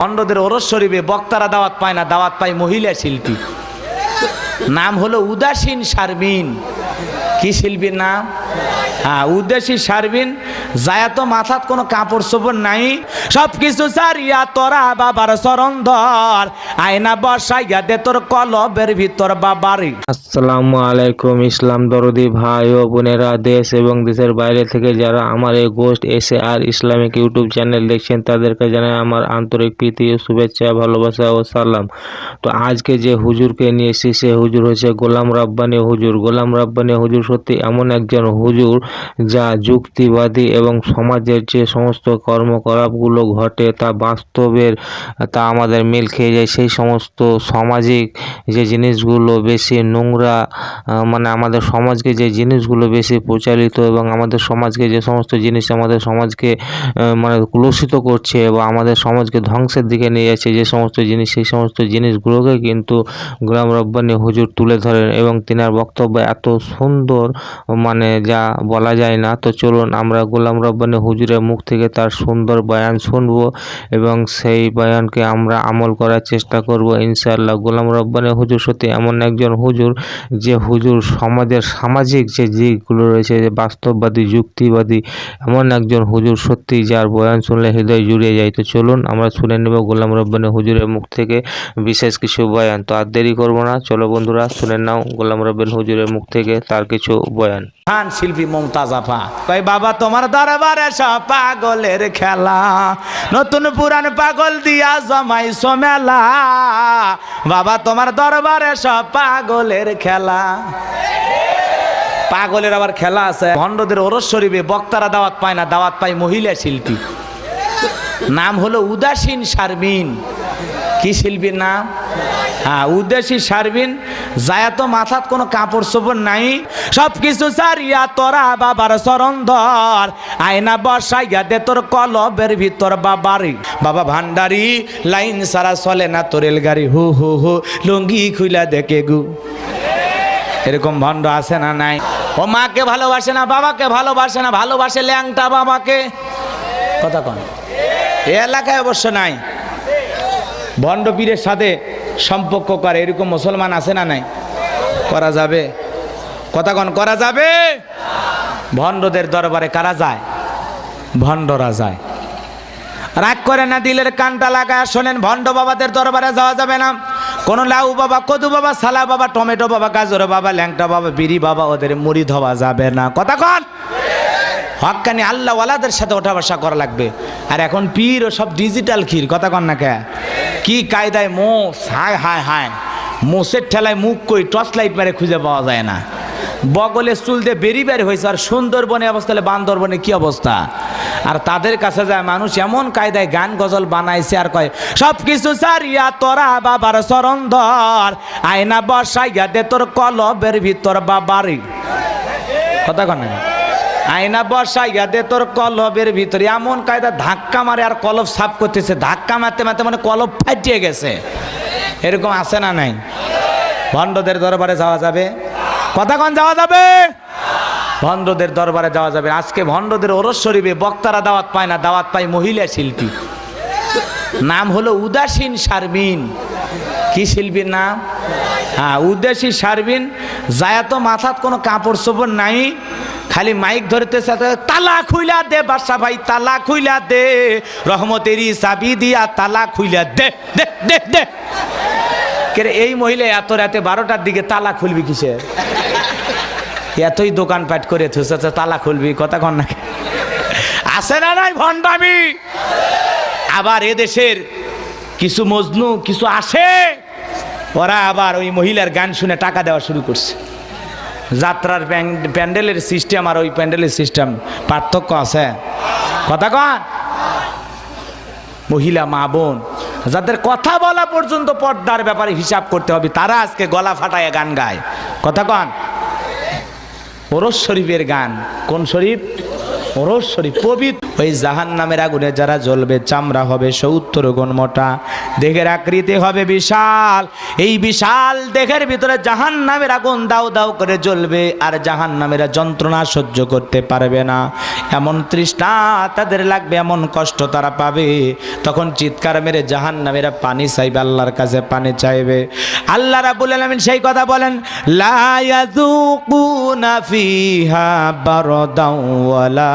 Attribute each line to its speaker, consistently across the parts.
Speaker 1: ভণ্ডদের ওরস শরীফে বক্তারা দাওয়াত পায় না, দাওয়াত পায় মহিলা শিল্পী। নাম হলো উদাসীন শারমিন। কি শিল্পীর নাম? হ্যাঁ, উদাসী শারমিন। যায় তো মাথাত কোনো কাপড় চোপড় নাই, সব কিছু সারিয়া তোরা বাবার চরণ ধর, আয়না বসাইয়া দে তোর কলবের ভিতর বাবারি।
Speaker 2: আসসালামু আলাইকুম ইসলাম দরদি ভাই ও বোনেরা, দেশ এবং দেশের বাইরে থেকে যারা আমার এই ghost SAR Islamic YouTube channel দেখছেন তাদেরকে জানাই আমার আন্তরিক প্রীতি ও শুভেচ্ছা, ভালোবাসা ও সালাম। তো আজকে যে হুজুরকে নিয়ে এসেছি সে হুজুর হচ্ছে গোলাম রাব্বানী হুজুর। গোলাম রাব্বানী হুজুর সত্যি এমন একজন হুজুর যা যুক্তিবাদী এবং সমাজের যে সমস্ত কর্মকলাপগুলো ঘটে তা বাস্তবের তা আমাদের মিল খেয়ে যায়। সেই সমস্ত সামাজিক যে জিনিসগুলো বেশি নোংরা, মানে আমাদের সমাজকে যে জিনিসগুলো বেশি প্রচারিত এবং আমাদের সমাজকে যে সমস্ত জিনিস আমাদের সমাজকে মানে কলুষিত করছে বা আমাদের সমাজকে ধ্বংসের দিকে নিয়ে যাচ্ছে যে সমস্ত জিনিস, সেই সমস্ত জিনিসগুলোকে কিন্তু গোলাম রাব্বানী হুজুর তুলে ধরেন এবং তিনার বক্তব্য এত সুন্দর, মানে যা বলা যায় না। তো চলুন আমরা গোলাম রাব্বানী হুজুরের মুখ থেকে তার সুন্দর বয়ান শুনবো এবং সেই বয়ানকে আমরা আমল করার চেষ্টা করব ইনশাআল্লাহ। গোলাম রাব্বানী হুজুর সত্যি এমন একজন হুজুর যে হুজুর সমাজের সামাজিক যে দিকগুলো রয়েছে, যে বাস্তববাদী যুক্তিবাদী এমন একজন হুজুর সত্যি যার বয়ান শুনলে হৃদয় জুড়িয়ে যায়। তো চলুন আমরা শুনে নেব গোলাম রাব্বানী হুজুরের মুখ থেকে বিশেষ কিছু বয়ান। তো আর দেরি করবো না, চলো বন্ধুরা শুনে নাও গোলাম রাব্বানী হুজুরের মুখ থেকে তার কিছু বয়ান।
Speaker 1: খান শিল্পী মমতাজ আফা কই, বাবা তোমার দরবারে সব পাগলের খেলা, নতুন পুরান পাগল দিয়া জমাইছো মেলা, বাবা তোমার দরবারে সব পাগলের খেলা। পাগলের আবার খেলা আছে। ভণ্ডদের ওরস শরীফে বক্তারা দাওয়াত পায় না, দাওয়াত পায় মহিলা শিল্পী। নাম হলো উদাসীন শারমিন। কি শিল্পীর নাম? হ্যাঁ, উদাসী শারমিন। যায় তো মাথাত কোনো কাপড় চোপড় নাই, সব কিছু সারিয়া তোরা বাবার চরণ ধর, আয়না বসাইয়া দে তোর কলবের ভিতর বাবারি। বাবা ভান্ডারি লাইন সারা চলে না তোর রেলগাড়ি, হু হু হু লুঙ্গি খুইলা দেখে গু। এরকম ভণ্ড আছে না নাই? ও মাকে ভালোবাসে না, বাবাকে ভালোবাসে না, ভালোবাসে ল্যাংটা বাবাকে। কথা কন, এ এলাকায় অবশ্য নাই। ভণ্ড পীরের সাথে সম্পর্ক করে এরকম মুসলমান আছে না নাই? করা যাবে? কথা কন, করা যাবে? ভণ্ডদের দরবারে কারা যায়? ভণ্ডরা যায়। রাগ করে না, দিলের কানটা লাগায় শোনেন, ভণ্ড বাবাদের দরবারে যাওয়া যাবে না। কোন লাউ বাবা, কদু বাবা, সালা বাবা, টমেটো বাবা, গাজর বাবা, ল্যাংটা বাবা, বিড়ি বাবা, ওদের মুড়ি ধোয়া যাবে না। কথা কন। হক্কানি আল্লাহ ওয়ালাদের সাথে ওঠা বসা করা লাগবে। আর এখন পীর ও সব ডিজিটাল ক্ষীর। কথা কন না কে? কি কায়দায় মোষ, হায় হায় হায়, মোষের ঠেলায় মুখ কই টর্চ লাইট মেরে খুঁজে পাওয়া যায় না। বগলে চুল দিয়ে বেরি বের হয়েছে। আর সুন্দরবনে অবস্থা হলে বান্দরবনে কি অবস্থা? আর তাদের কাছে যায় মানুষ এমন কায়দায় গান গজল বানাইছে আর কয়, সব কিছু সারিয়া তোরা বাবার চরণ ধর, আয়না বসাইয়া দে তোর কলবের ভিতর বাবারি। কথা কন না? আয়না বসাইয়া দে তোর কলবের ভিতরে। এমন কায়দা ধাক্কা মারে আর কলব সাফ করতেছে, ধাক্কা মারতে মারতে মানে কলব ফাটিয়ে গেছে। এরকম আছে না নাই? ভণ্ডদের দরবারে যাওয়া যাবে? কথা কন, যাওয়া যাবে? ভণ্ডদের দরবারে যাওয়া যাবে। আজকে ভণ্ডদের ওরস শরীফে বক্তারা দাওয়াত পায় না, দাওয়াত পায় মহিলা শিল্পী। নাম হলো উদাসীন শারমিন। কি শিল্পীর নাম? হ্যাঁ, উদাসী শারমিন। যায় তো মাথাত কোনো কাপড় চোপড় নাই, খালি মাইক ধরতেছে, তালা খুইলা দে বাদশা ভাই, তালা খুইলা দে, রহমতেরই চাবি দিয়া তালা খুইলা দে দে দে দে। এই মহিলা এত রাতে 12টার দিকে তালা খুলবি কিসে? এতই দোকানপাট করে তালা খুলবি? কথা কন না? আছে না নাই ভণ্ডামি? আবার এদেশের কিছু মজনু কিছু আসে, ওরা আবার ওই মহিলার গান শুনে টাকা দেওয়া শুরু করছে। যাত্রার প্যান্ডেলের সিস্টেম আর ওই প্যান্ডেলের সিস্টেম পার্থক্য আছে। কথা কন। মহিলা মা বোন যাদের কথা বলা পর্যন্ত পর্দার ব্যাপারে হিসাব করতে হবে, তারা আজকে গলা ফাটায় গান গায়। কথা কন। ওরস শরীফের গান। কোন শরীফ? ওরস শরীফ পবিত্র। ওই জাহান্নামের আগুনে যারা জ্বলবে চামড়া হবে 70 গুণ মোটা, দেহের আকৃতি হবে বিশাল। এই বিশাল দেহের ভিতরে জাহান্নামের আগুন দাউ দাউ করে জ্বলবে, আর জাহান্নামের যন্ত্রণা সহ্য করতে পারবে না। এমন তৃষ্ণা তাদের লাগবে, এমন কষ্ট তারা পাবে, তখন চিৎকার মেরে জাহান্নামীরা পানি চাইবে, আল্লাহর কাছে পানি চাইবে। আল্লাহ রাব্বুল আলামিন সেই কথা বলেন, লা ইয়াযুকুনা ফিহা বারদাও ওয়ালা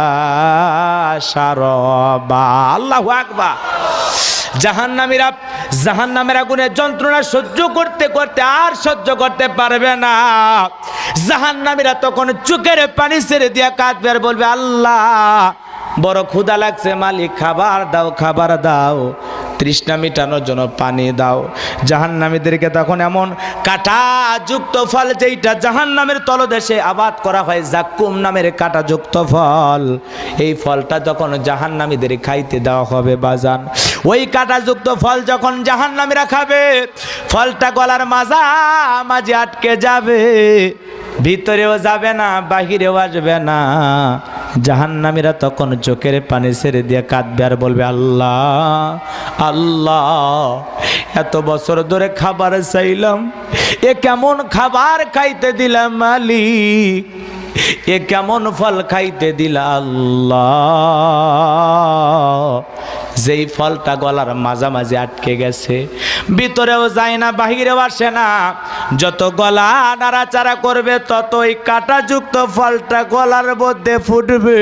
Speaker 1: শারাবা। আল্লাহু আকবার। জাহান্নামের আগুনের যন্ত্রণা সহ্য করতে করতে আর সহ্য করতে পারবে না। জাহান্নামীরা তখন চোখের পানি ছেড়ে দিয়া কাঁদবে আর বলবে, আল্লাহ বড় ক্ষুধা লাগছে, মালিক খাবার দাও, খাবার দাও, তৃষ্ণা মিটানোর জন্য পানি দাও। জাহান্নামীদেরকে তখন এমন কাঁটাযুক্ত ফল, যেইটা জাহান্নামের তলদেশে আবাদ করা হয়, জাক্কুম নামের কাঁটাযুক্ত ফল, এই ফলটা যখন জাহান্নামীদের খাইতে দেওয়া হবে বাজান, ওই কাঁটাযুক্ত ফল যখন জাহান্নামীরা খাবে, ফলটা গলার মাঝামাঝি আটকে যাবে, ভিতরেও যাবে না, বাহিরেও আসবে না। জাহান্নামীরা তখন চোখের পানি ছেড়ে দিয়ে কাঁদবে আর বলবে, আল্লাহ আল্লাহ, এত বছর ধরে খাবার চাইলাম, এ কেমন খাবার খাইতে দিলাম মালিক, এ কেমন ফল খাইতে দিলা আল্লাহ, যেই ফলটা গলার মাঝামাঝি আটকে গেছে, ভিতরেও যায় না, বাহিরেও আসে না, যত গলা নাড়াচাড়া করবে তত ওই কাঁটাযুক্ত ফলটা গলার মধ্যে ফুটবে।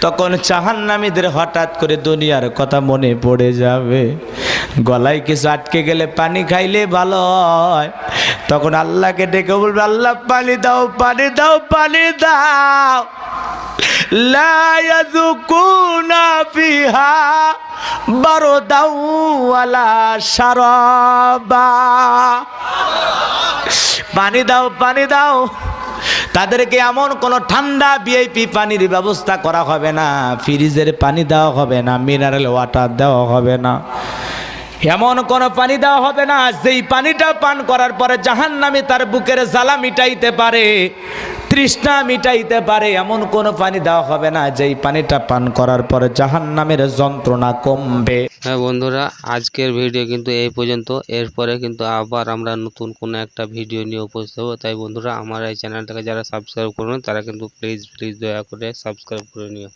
Speaker 1: তখন জাহান্নামীদের হঠাৎ করে দুনিয়ার কথা মনে পড়ে যাবে, গলায় কিছু আটকে গেলে পানি খাইলে ভালো হয়। তখন আল্লাহকে ডেকে বলবে, আল্লাহ পানি দাও, পানি দাও, পানি দাও। লা ইয়াযুকুনা ফিহা বারদাও ওয়ালা শারাবা। পানি দাও, পানি দাও। তাদেরকে এমন কোন ঠান্ডা ভিআইপি পানির ব্যবস্থা করা হবে না, ফ্রিজের পানি দেওয়া হবে না, মিনারেল ওয়াটার দেওয়া হবে না, এমন কোন পানি দেওয়া হবে না যেই পানিটা পান করার পরে জাহান্নামী তার বুকের জ্বালা মিটাইতে পারে, তৃষ্ণা মিটাইতে পারে। এমন কোন পানি দেওয়া হবে না যেই পানিটা পান করার পরে জাহান্নামের যন্ত্রণা কমবে।
Speaker 2: হ্যাঁ বন্ধুরা, আজকের ভিডিও কিন্তু এই পর্যন্ত। এরপরে কিন্তু আবার আমরা নতুন কোনো একটা ভিডিও নিয়ে উপস্থিত হবো। তাই বন্ধুরা, আমার এই চ্যানেলটাকে যারা সাবস্ক্রাইব করবেন তারা কিন্তু প্লিজ দয়া করে সাবস্ক্রাইব করে নিও।